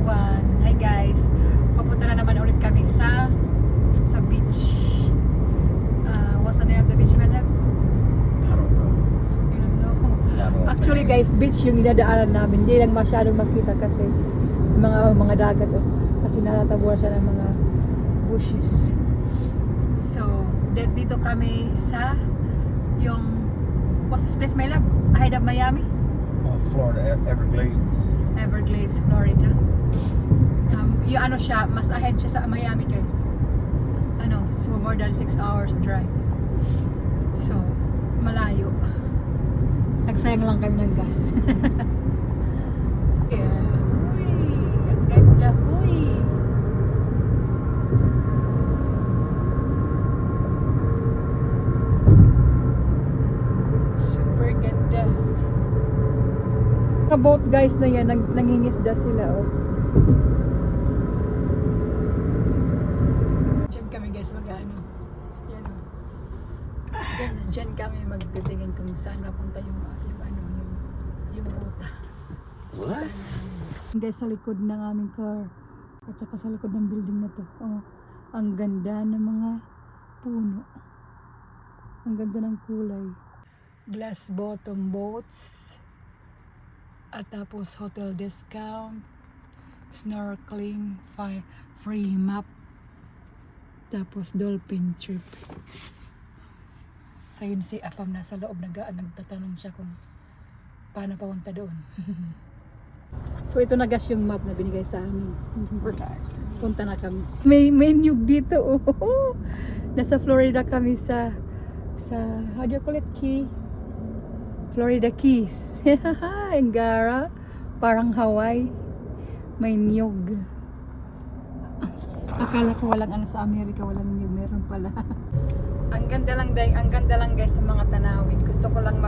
everyone. Hi guys. Papunta na naman ulit kami sa beach. What's the name of the beach, madam? I don't know. I don't know. Actually guys, beach yung dinadaanan namin. Hindi lang masyadong makita kasi mga dagat kasi natatabuan siya ng mga bushes. So, dito kami sa yung what's this place, my love? Ahead of Miami? Florida, Everglades, Florida. Yung ano siya, mas ahead siya sa Miami guys. So more than 6 hours drive. So, malayo. Nagsayang lang kami ng gas. Yeah. Uy, ang ganda. Uy. Super ganda. Sa boat guys na yan, nangingisda sila Diyan kami guys mag-ano. Yan Diyan kami magtitingin kung saan napunta yung ruta. What? Guys, sa likod ng aming car at saka sa likod ng building na to. Ang ganda ng mga puno. Ang ganda ng kulay. Glass bottom boats. At tapos hotel discount, snorkeling, free map, tapos dolphin trip. So yun si Afam nasa loob nagtatanong siya kung paano papunta doon. So ito na guys yung map na binigay sa amin. Punta na kami. May nyug dito Nasa Florida kami sa how do you call it, Key? Florida Keys. Engara. Parang Hawaii. May niyog. Akala ko walang sa Amerika, walang niyog. Meron pala. Ang ganda lang guys sa mga tanawin. Gusto ko lang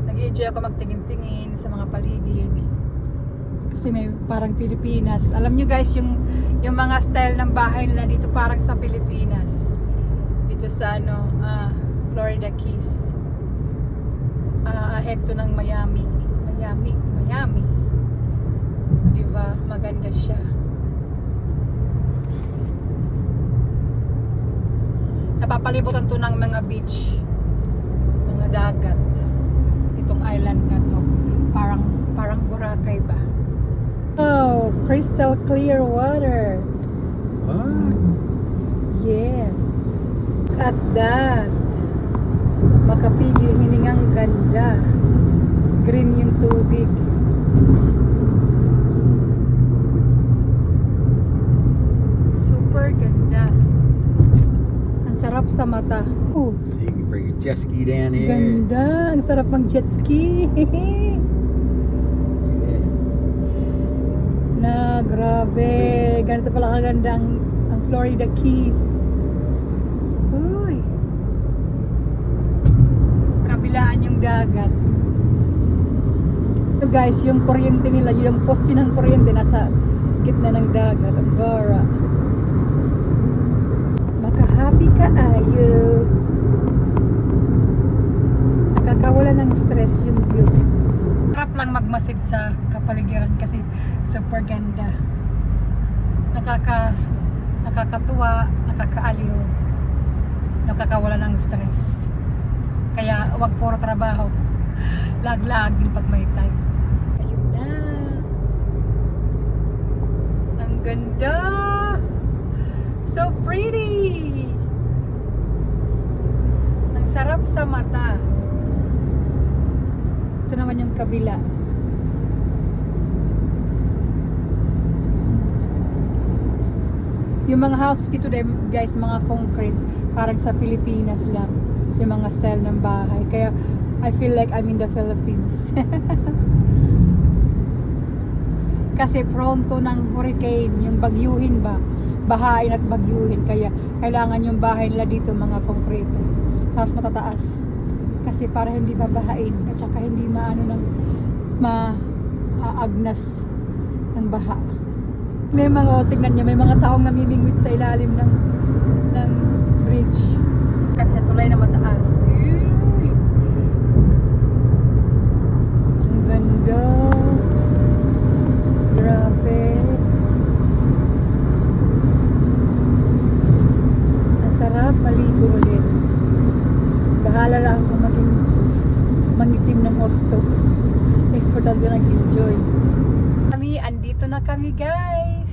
nag-enjoy ako magtingin-tingin sa mga paligid. Kasi may parang Pilipinas. Alam nyo guys, yung mga style ng bahay nila dito parang sa Pilipinas. Dito sa Florida Keys. Ahead to ng Miami. Diba? Maganda siya. Napapalibutan to ng mga beach, mga dagat. Itong island na to. Parang Boracay ba? Oh, crystal clear water. What? Yes. At that. Makapigil hiningang ganda. Green yung tubig. Super ganda. Ang sarap sa mata. So you can bring a jet ski down here. Ganda. Ang sarap ng jet ski. Na grabe. Ganito pala kaganda ang Florida Keys. Uy. Kabilaan yung dagat. So guys, yung kuryente nila, yung poste ng kuryente nasa gitna ng dagat. Ang gara. Makahappy ka ayo. Nakakawala ng stress yung view. Sarap lang magmasid sa kapaligiran kasi super ganda. Nakakatuwa, nakakaaliw, nakakawala ng stress. Kaya wag puro trabaho. Lag-lag din pag may time. Ayun na. Ang ganda. So pretty. Ang sarap sa mata. Ito naman yung kabila. Yung mga houses dito guys, mga concrete, parang sa Pilipinas lang. Yung mga style ng bahay. Kaya I feel like I'm in the Philippines. Kasi pronto ng hurricane, yung bagyuhin ba, bahain at bagyuhin. Kaya kailangan yung bahay nila dito mga konkreto. Tapos matataas. Kasi para hindi babahain at saka hindi maagnas ng baha. May mga, tingnan nyo, may mga taong namimingwit sa ilalim ng bridge. Kasi tulay na mataas. Ang ganda. Grabe. itim ng hosto. Importante nag-enjoy. Andito na kami guys.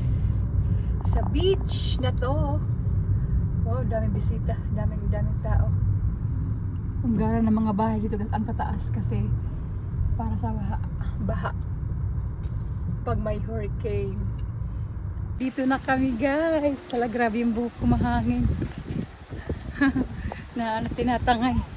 Sa beach na to. Oh, daming bisita. Daming tao. Ang gara ng mga bahay dito ang tataas kasi para sa baha. Pag may hurricane. Dito na kami guys. Sala, grabe yung buhok ko, mahangin. Na tinatangay.